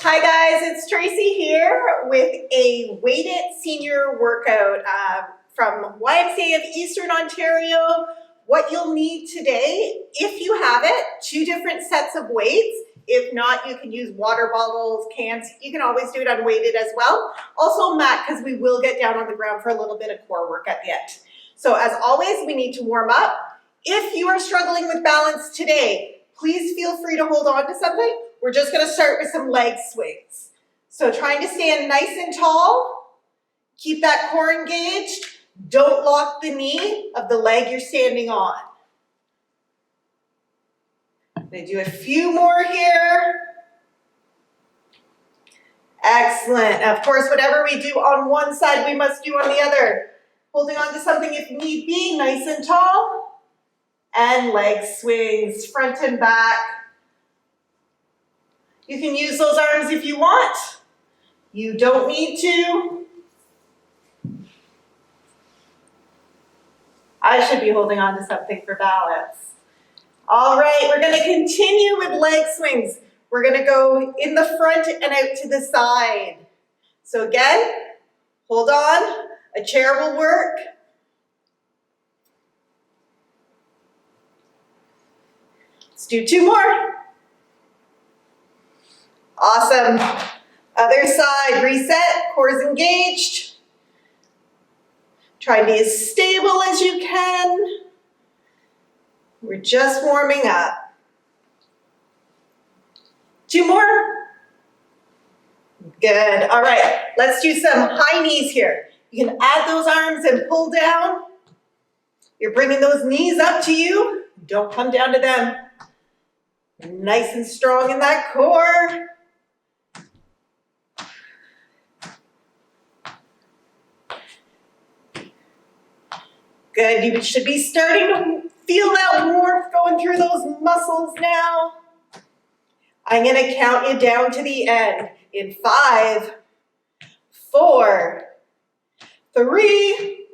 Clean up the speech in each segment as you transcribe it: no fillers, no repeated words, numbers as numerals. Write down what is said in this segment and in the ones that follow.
Hi guys, it's Tracy here with a weighted senior workout from YMCA of Eastern Ontario. What you'll need today, if you have it, 2 different sets of weights. If not, you can use water bottles, cans. You can always do it unweighted as well. Also mat, because we will get down on the ground for a little bit of core work at the end. So as always, we need to warm up. If you are struggling with balance today, please feel free to hold on to something. We're just going to start with some leg swings. So trying to stand nice and tall. Keep that core engaged. Don't lock the knee of the leg you're standing on. I'm going to do a few more here. Excellent. Of course, whatever we do on one side, we must do on the other. Holding on to something if need be, nice and tall. And leg swings, front and back. You can use those arms if you want. You don't need to. I should be holding on to something for balance. All right, we're going to continue with leg swings. We're going to go in the front and out to the side. So again, hold on. A chair will work. Let's do 2 more. Awesome. Other side, reset, core's engaged. Try to be as stable as you can. We're just warming up. 2 more. Good. All right, let's do some high knees here. You can add those arms and pull down. You're bringing those knees up to you. Don't come down to them. Nice and strong in that core. Good, you should be starting to feel that warmth going through those muscles now. I'm going to count you down to the end in 5, 4, 3,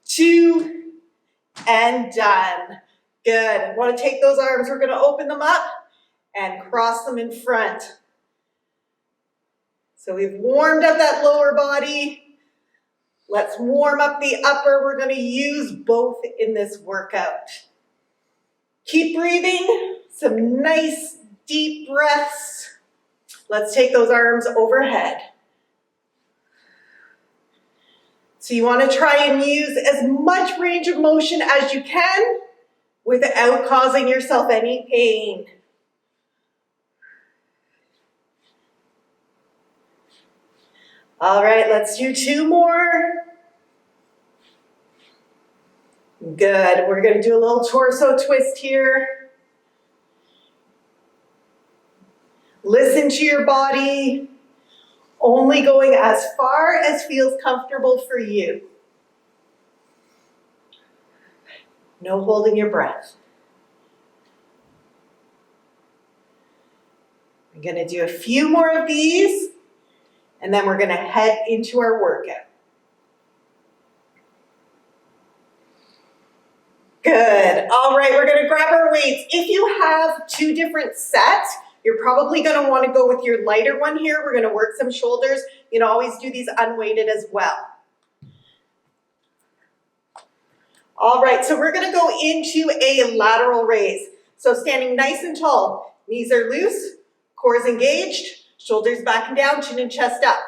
2, and done. Good. I want to take those arms. We're going to open them up and cross them in front. So we've warmed up that lower body. Let's warm up the upper. We're going to use both in this workout. Keep breathing. Some nice deep breaths. Let's take those arms overhead. So you want to try and use as much range of motion as you can without causing yourself any pain. All right, let's do 2 more. Good. We're going to do a little torso twist here. Listen to your body, only going as far as feels comfortable for you. No holding your breath. I'm going to do a few more of these, and then we're going to head into our workout. Good. All right, we're going to grab our weights. If you have 2 different sets, you're probably going to want to go with your lighter one here. We're going to work some shoulders. You can always do these unweighted as well. All right, so we're going to go into a lateral raise. So standing nice and tall, knees are loose, core is engaged, shoulders back and down, chin and chest up.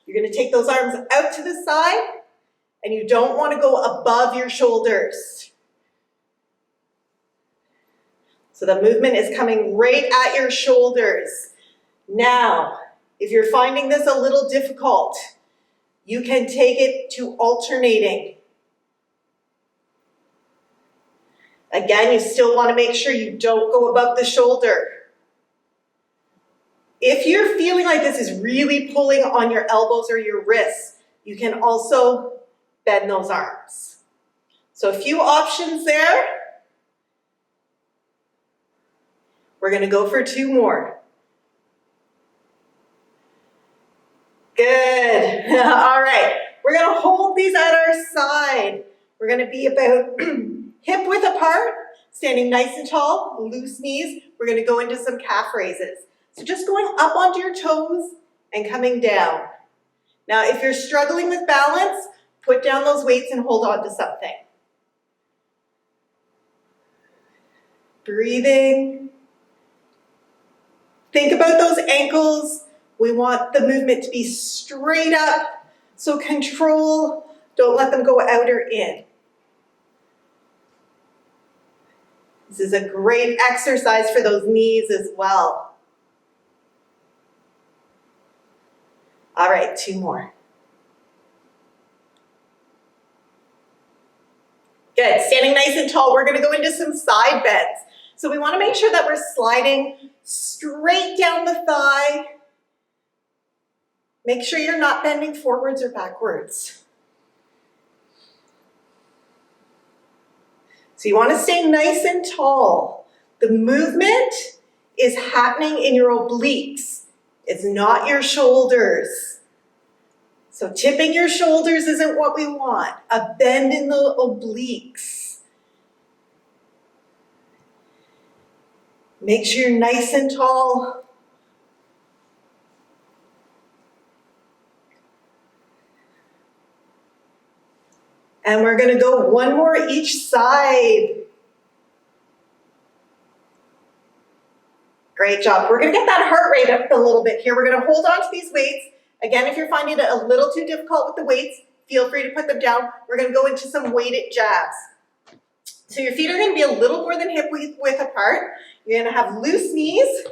You're going to take those arms out to the side, and you don't want to go above your shoulders. So the movement is coming right at your shoulders. Now, if you're finding this a little difficult, you can take it to alternating. Again, you still want to make sure you don't go above the shoulder. If you're feeling like this is really pulling on your elbows or your wrists, you can also bend those arms. So a few options there. We're going to go for 2 more. Good. All right. We're going to hold these at our side. We're going to be about hip width apart, standing nice and tall, loose knees. We're going to go into some calf raises. So just going up onto your toes and coming down. Now, if you're struggling with balance, put down those weights and hold on to something. Breathing. Think about those ankles. We want the movement to be straight up. So control, don't let them go out or in. This is a great exercise for those knees as well. All right, 2 more. Good, standing nice and tall, we're gonna go into some side bends. So we wanna make sure that we're sliding straight down the thigh. Make sure you're not bending forwards or backwards. So you want to stay nice and tall. The movement is happening in your obliques. It's not your shoulders. So tipping your shoulders isn't what we want. A bend in the obliques. Make sure you're nice and tall. And we're gonna go 1 more each side. Great job. We're gonna get that heart rate up a little bit here. We're gonna hold on to these weights. Again, if you're finding it a little too difficult with the weights, feel free to put them down. We're gonna go into some weighted jabs. So your feet are gonna be a little more than hip width apart. You're gonna have loose knees.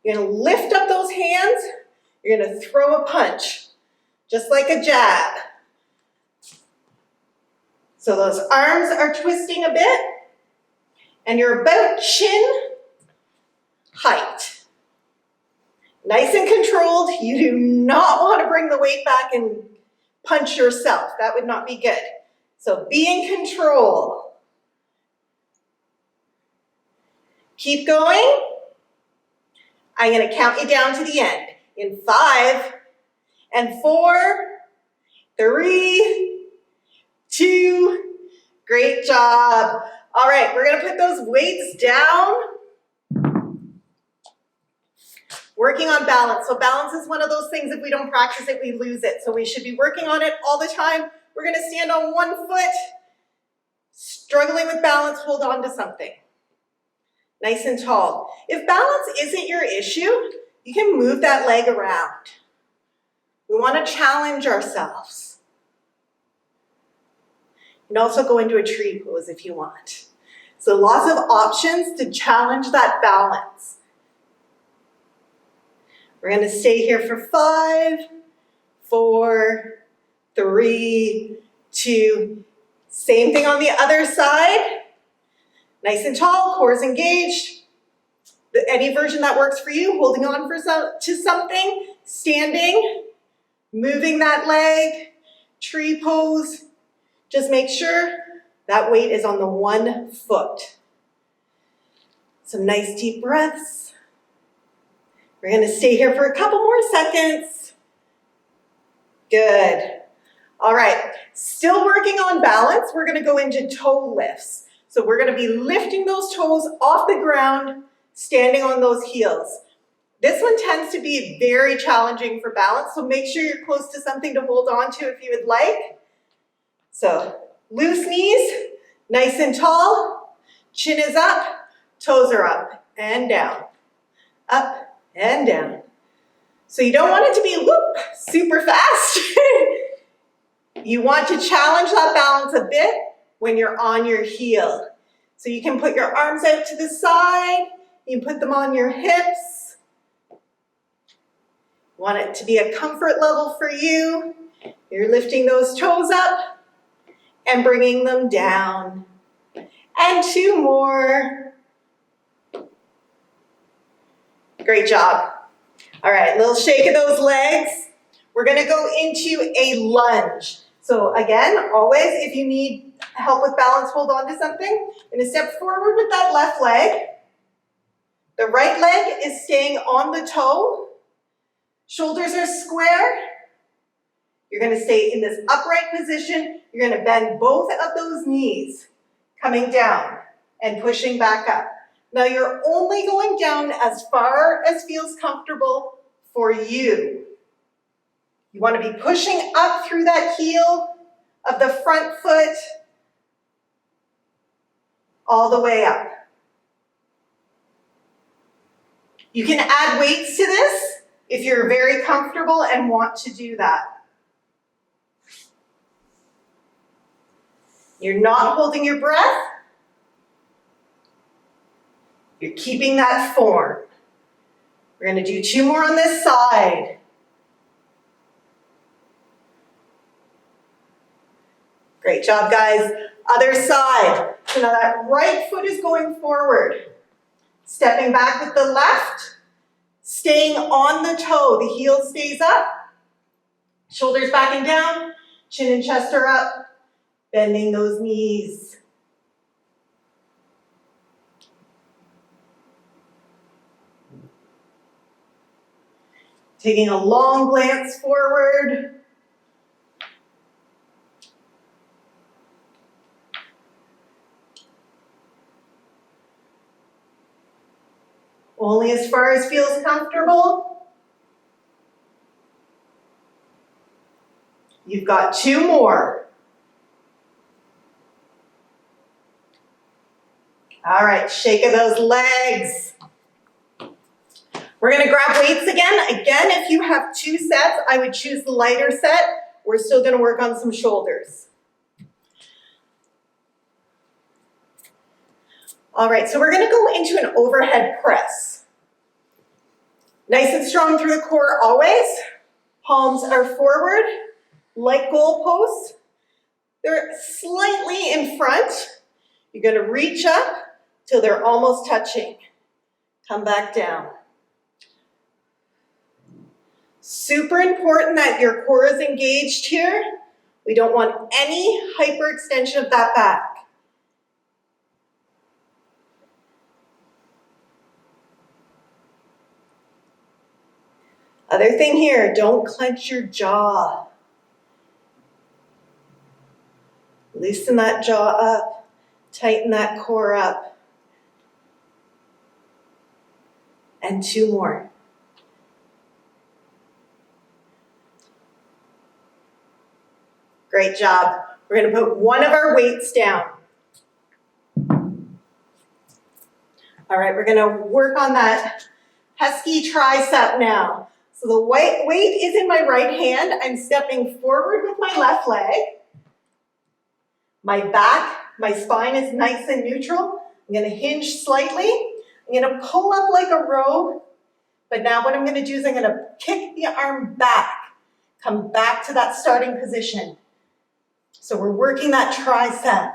You're gonna lift up those hands. You're gonna throw a punch, just like a jab. So those arms are twisting a bit, and you're about chin height. Nice and controlled. You do not want to bring the weight back and punch yourself. That would not be good. So be in control. Keep going. I'm going to count you down to the end. In 5 and 4, 3, 2, great job. All right, we're gonna put those weights down. Working on balance. So balance is one of those things, if we don't practice it, we lose it. So we should be working on it all the time. We're gonna stand on 1 foot. Struggling with balance, hold on to something. Nice and tall. If balance isn't your issue, you can move that leg around. We wanna challenge ourselves. You can also go into a tree pose if you want. So lots of options to challenge that balance. We're gonna stay here for 5, 4, 3, 2. Same thing on the other side. Nice and tall, core is engaged. Any version that works for you, holding on to something, standing, moving that leg, tree pose. Just make sure that weight is on the 1 foot. Some nice deep breaths. We're gonna stay here for a couple more seconds. Good. All right, still working on balance. We're gonna go into toe lifts. So we're gonna be lifting those toes off the ground, standing on those heels. This one tends to be very challenging for balance, so make sure you're close to something to hold on to if you would like. So loose knees, nice and tall, chin is up, toes are up and down, up and down. So you don't want it to be whoop, super fast. You want to challenge that balance a bit when you're on your heel. So you can put your arms out to the side, you can put them on your hips. You want it to be a comfort level for you. You're lifting those toes up and bringing them down. And 2 more. Great job. All right, little shake of those legs. We're gonna go into a lunge. So again, always, if you need help with balance, hold on to something. I'm gonna step forward with that left leg. The right leg is staying on the toe. Shoulders are square. You're gonna stay in this upright position. You're gonna bend both of those knees, coming down and pushing back up. Now you're only going down as far as feels comfortable for you. You want to be pushing up through that heel of the front foot all the way up. You can add weights to this if you're very comfortable and want to do that. You're not holding your breath. You're keeping that form. We're going to do 2 more on this side. Great job, guys. Other side. So now that right foot is going forward. Stepping back with the left. Staying on the toe. The heel stays up. Shoulders back and down. Chin and chest are up. Bending those knees. Taking a long glance forward. Only as far as feels comfortable. You've got 2 more. All right, shake of those legs. We're going to grab weights again. Again, if you have 2 sets, I would choose the lighter set. We're still going to work on some shoulders. All right, so we're going to go into an overhead press. Nice and strong through the core always. Palms are forward, like goalposts. They're slightly in front. You're going to reach up till they're almost touching. Come back down. Super important that your core is engaged here. We don't want any hyperextension of that back. Other thing here, don't clench your jaw. Loosen that jaw up, tighten that core up. And 2 more. Great job. We're going to put one of our weights down. All right, we're going to work on that pesky tricep now. So the weight is in my right hand. I'm stepping forward with my left leg. My back, my spine is nice and neutral. I'm going to hinge slightly. I'm going to pull up like a row. But now what I'm going to do is I'm going to kick the arm back. Come back to that starting position. So we're working that tricep.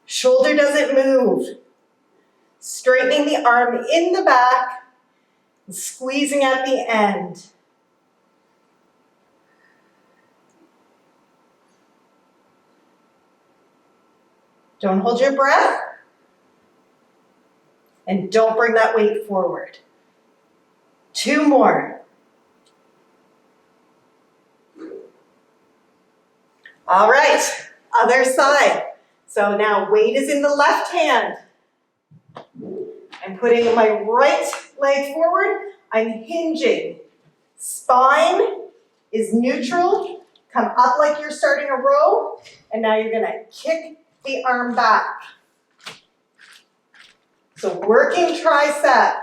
Shoulder doesn't move. Straightening the arm in the back. And squeezing at the end. Don't hold your breath. And don't bring that weight forward. 2 more. All right, other side. So now weight is in the left hand. I'm putting my right leg forward. I'm hinging. Spine is neutral. Come up like you're starting a row. And now you're going to kick the arm back. So working tricep.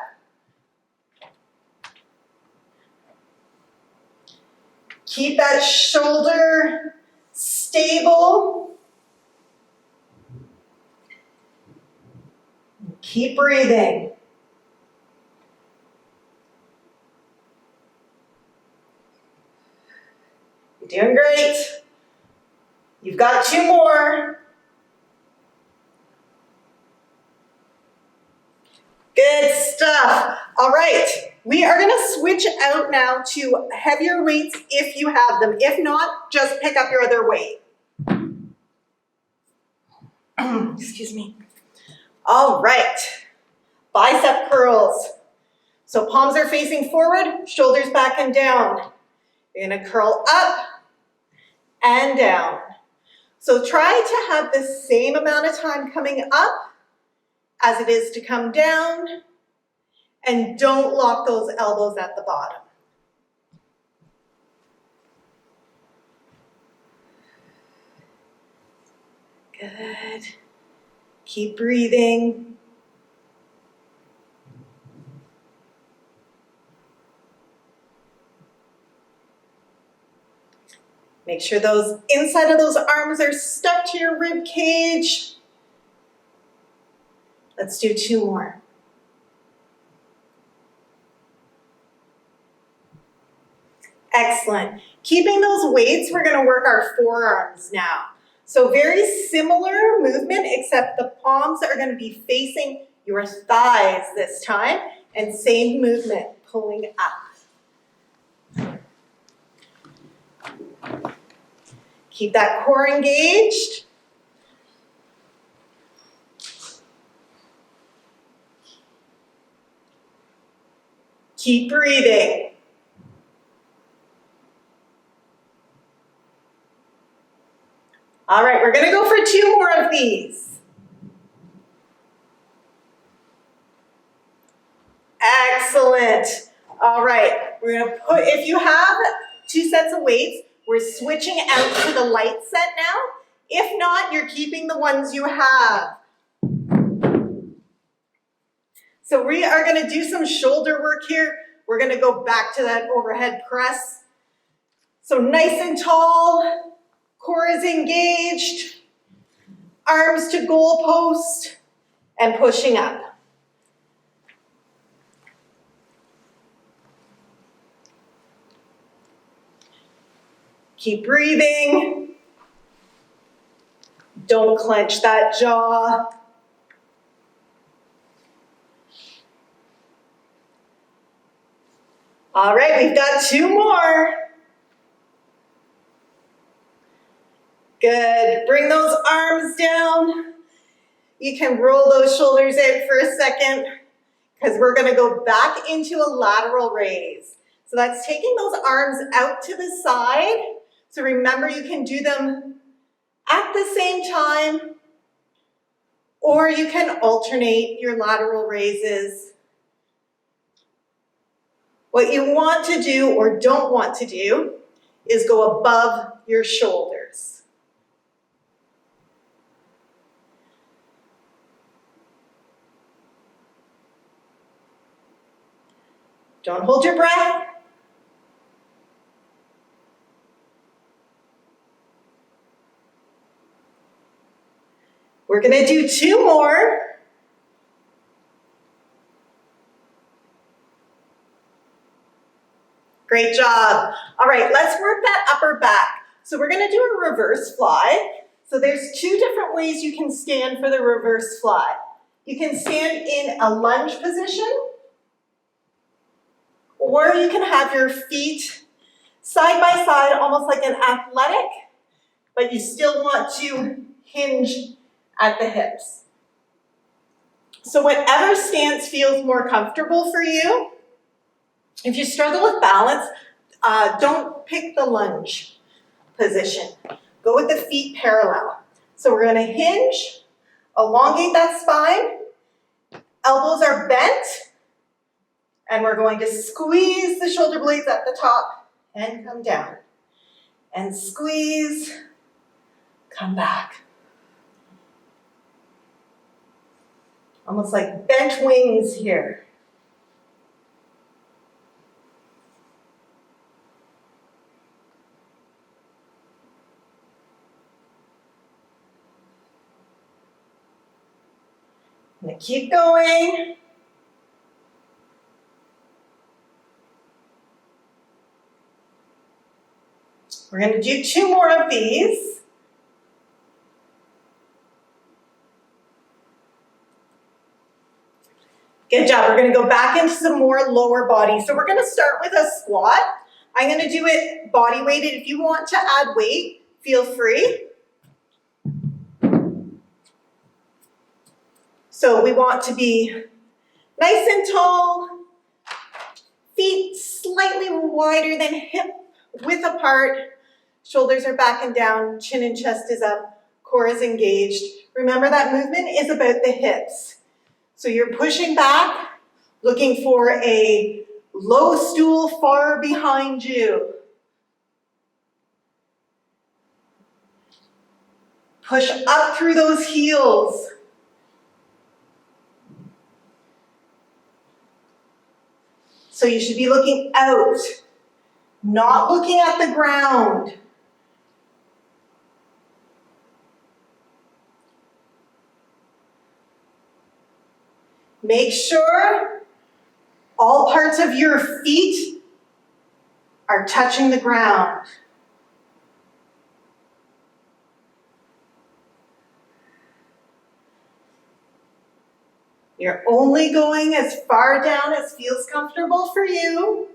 Keep that shoulder stable. Keep breathing. You're doing great. You've got 2 more. Good stuff. All right, we are gonna switch out now to heavier weights if you have them. If not, just pick up your other weight. Excuse me. All right, bicep curls. So palms are facing forward, shoulders back and down. You're gonna curl up and down. So try to have the same amount of time coming up as it is to come down, and don't lock those elbows at the bottom. Good. Keep breathing. Make sure those inside of those arms are stuck to your rib cage. Let's do 2 more. Excellent. Keeping those weights, we're going to work our forearms now. So very similar movement, except the palms are going to be facing your thighs this time, and same movement, pulling up. Keep that core engaged. Keep breathing. All right, we're going to go for 2 more of these. Excellent. All right, we're going to put, if you have 2 sets of weights, we're switching out to the light set now. If not, you're keeping the ones you have. So we are going to do some shoulder work here. We're going to go back to that overhead press. So nice and tall. Core is engaged, arms to goal post, and pushing up. Keep breathing. Don't clench that jaw. All right, we've got 2 more. Good. Bring those arms down. You can roll those shoulders out for a second because we're going to go back into a lateral raise. So that's taking those arms out to the side. So remember, you can do them at the same time, or you can alternate your lateral raises. What you want to do or don't want to do is go above your shoulders. Don't hold your breath. We're going to do 2 more. Great job. All right, let's work that upper back. So we're going to do a reverse fly. So there's 2 different ways you can stand for the reverse fly. You can stand in a lunge position, or you can have your feet side by side, almost like an athletic, but you still want to hinge at the hips. So whatever stance feels more comfortable for you. If you struggle with balance, don't pick the lunge position. Go with the feet parallel. So we're going to hinge, elongate that spine, elbows are bent, and we're going to squeeze the shoulder blades at the top and come down. And squeeze, come back. Almost like bent wings here. I'm going to keep going. We're going to do 2 more of these. Good job. We're going to go back into some more lower body. So we're going to start with a squat. I'm going to do it body weighted. If you want to add weight, feel free. So we want to be nice and tall, feet slightly wider than hip width apart, shoulders are back and down, chin and chest is up, core is engaged. Remember that movement is about the hips. So you're pushing back, looking for a low stool far behind you. Push up through those heels. So you should be looking out, not looking at the ground. Make sure all parts of your feet are touching the ground. You're only going as far down as feels comfortable for you.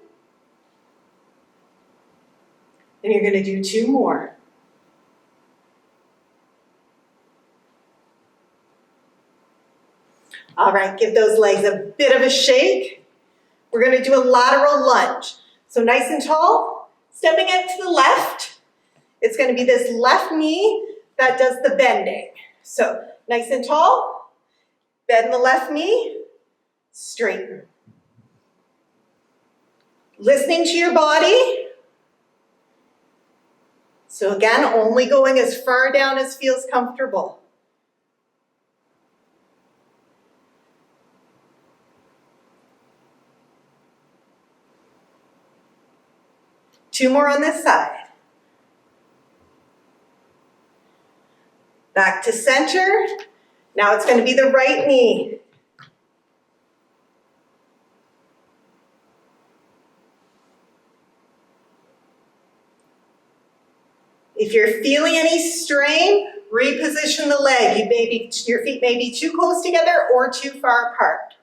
And you're going to do 2 more. All right, give those legs a bit of a shake. We're going to do a lateral lunge. So nice and tall, stepping out to the left. It's going to be this left knee that does the bending. So nice and tall, bend the left knee, straighten. Listening to your body. So again, only going as far down as feels comfortable. Two more on this side. Back to center. Now it's going to be the right knee. If you're feeling any strain, reposition the leg. Your feet may be too close together or too far apart.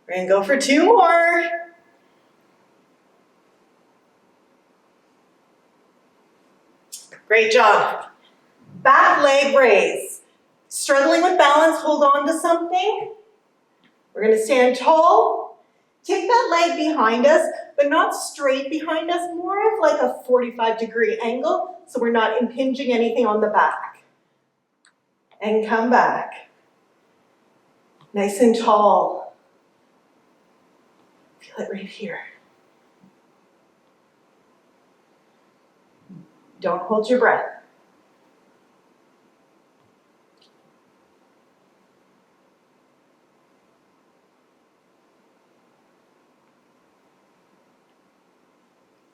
We're going to go for 2 more. Great job. Back leg raise. Struggling with balance, hold on to something. We're going to stand tall. Take that leg behind us, but not straight behind us, more of like a 45-degree angle, so we're not impinging anything on the back. And come back. Nice and tall. Feel it right here. Don't hold your breath.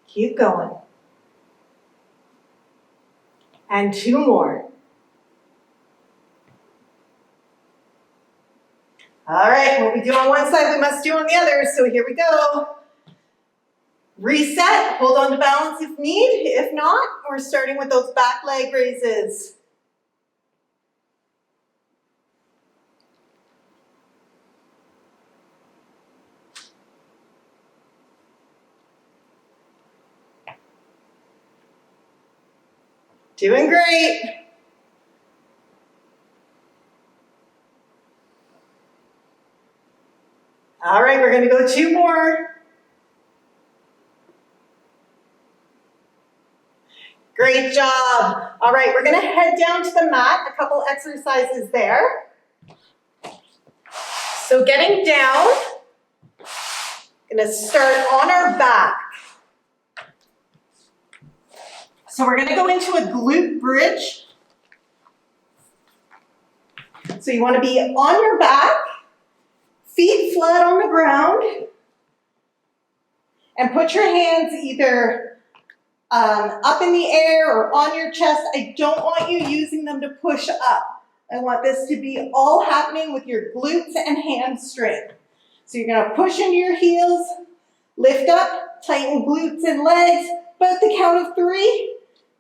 Keep going. And 2 more. All right, what we do on one side, we must do on the other, so here we go. Reset, hold on to balance if need. If not, we're starting with those back leg raises. Doing great. All right, we're going to go 2 more. Great job. All right, we're going to head down to the mat, a couple exercises there. So getting down, going to start on our back. So we're going to go into a glute bridge. So you want to be on your back, feet flat on the ground, and put your hands either up in the air or on your chest. I don't want you using them to push up. I want this to be all happening with your glutes and hamstring. So you're going to push into your heels, lift up, tighten glutes and legs, but at the count of 3,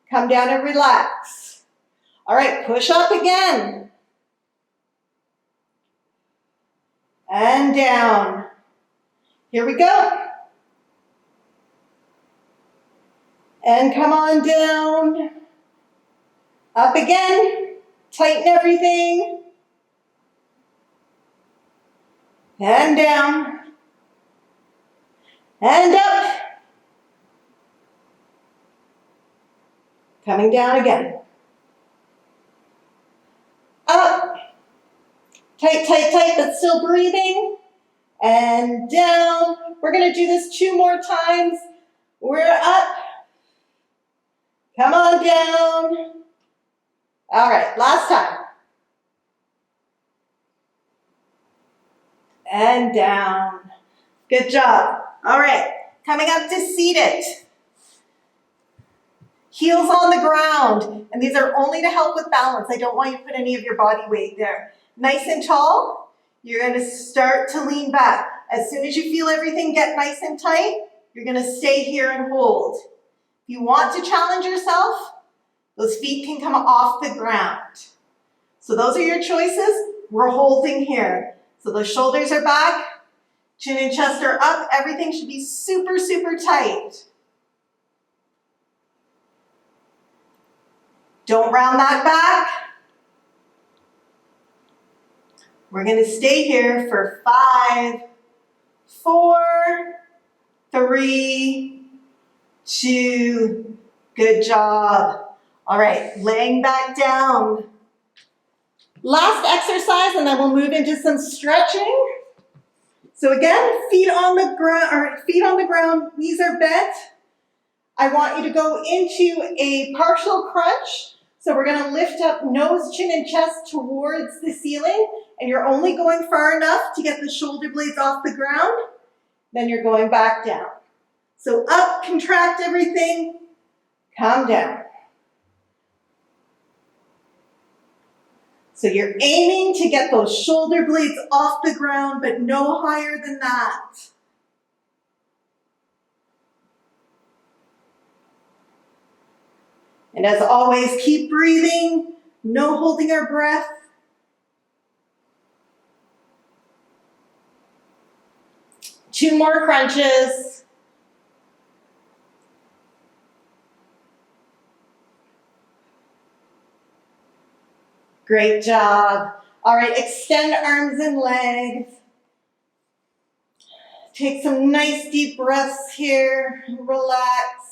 come down and relax. All right, push up again. And down. Here we go. And come on down. Up again. Tighten everything. And down. And up. Coming down again. Up. Tight, tight, tight, but still breathing. And down. We're going to do this 2 more times. We're up. Come on down. All right, last time. And down. Good job. All right, coming up to seated. Heels on the ground. And these are only to help with balance. I don't want you to put any of your body weight there. Nice and tall. You're going to start to lean back. As soon as you feel everything get nice and tight, you're going to stay here and hold. If you want to challenge yourself, those feet can come off the ground. So those are your choices. We're holding here. So the shoulders are back, chin and chest are up. Everything should be super, super tight. Don't round that back. We're going to stay here for 5, 4, 3, 2, good job. All right, laying back down. Last exercise, and then we'll move into some stretching. So again, feet on the ground, knees are bent. I want you to go into a partial crunch. So we're going to lift up nose, chin, and chest towards the ceiling, and you're only going far enough to get the shoulder blades off the ground. Then you're going back down. So up, contract everything, come down. So you're aiming to get those shoulder blades off the ground, but no higher than that. And as always, keep breathing, no holding our breath. Two more crunches. Great job. All right, extend arms and legs. Take some nice deep breaths here. Relax.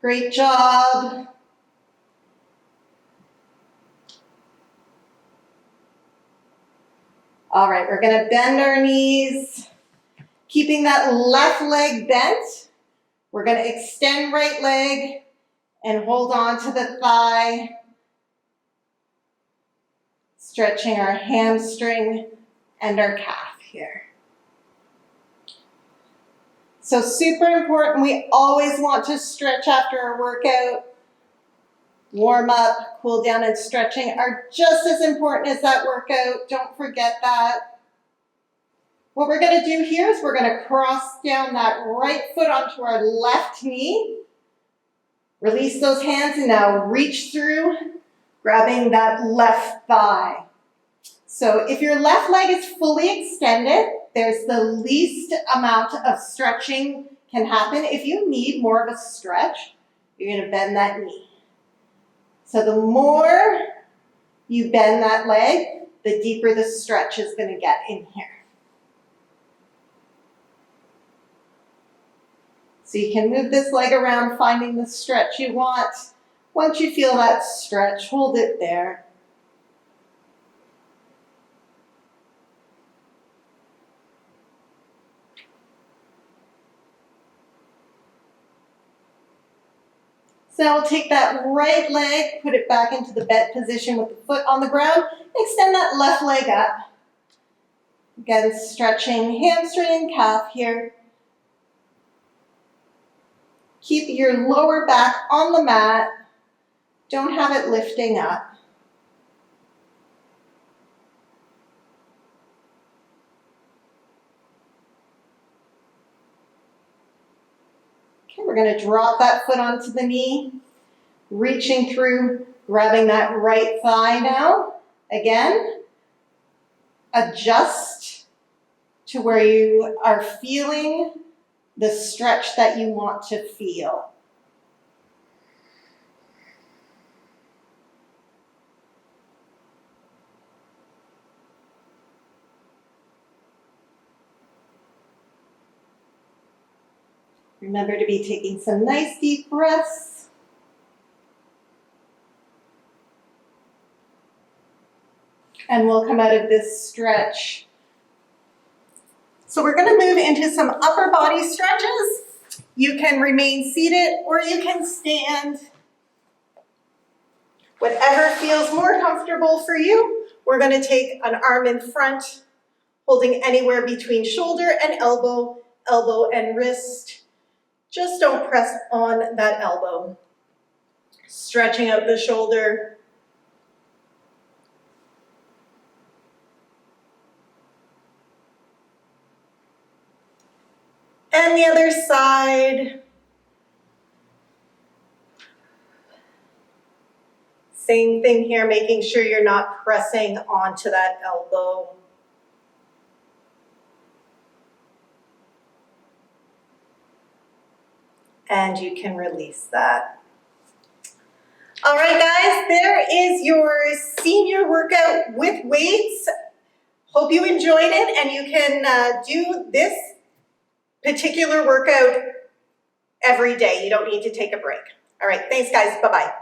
Great job. All right, we're going to bend our knees, keeping that left leg bent. We're going to extend right leg and hold on to the thigh, stretching our hamstring and our calf here. So super important, we always want to stretch after our workout. Warm up, cool down, and stretching are just as important as that workout. Don't forget that. What we're going to do here is we're going to cross down that right foot onto our left knee. Release those hands and now reach through, grabbing that left thigh. So if your left leg is fully extended, there's the least amount of stretching can happen. If you need more of a stretch, you're going to bend that knee. So the more you bend that leg, the deeper the stretch is going to get in here. So you can move this leg around, finding the stretch you want. Once you feel that stretch, hold it there. So now we'll take that right leg, put it back into the bent position with the foot on the ground, extend that left leg up. Again, stretching hamstring and calf here. Keep your lower back on the mat. Don't have it lifting up. Okay, we're going to drop that foot onto the knee, reaching through, grabbing that right thigh now. Again, adjust to where you are feeling the stretch that you want to feel. Remember to be taking some nice deep breaths. And we'll come out of this stretch. So we're going to move into some upper body stretches. You can remain seated or you can stand. Whatever feels more comfortable for you. We're going to take an arm in front, holding anywhere between shoulder and elbow, elbow and wrist. Just don't press on that elbow. Stretching out the shoulder. And the other side. Same thing here, making sure you're not pressing onto that elbow. And you can release that. All right, guys, there is your senior workout with weights. Hope you enjoyed it and you can do this particular workout every day. You don't need to take a break. All right, thanks, guys. Bye-bye.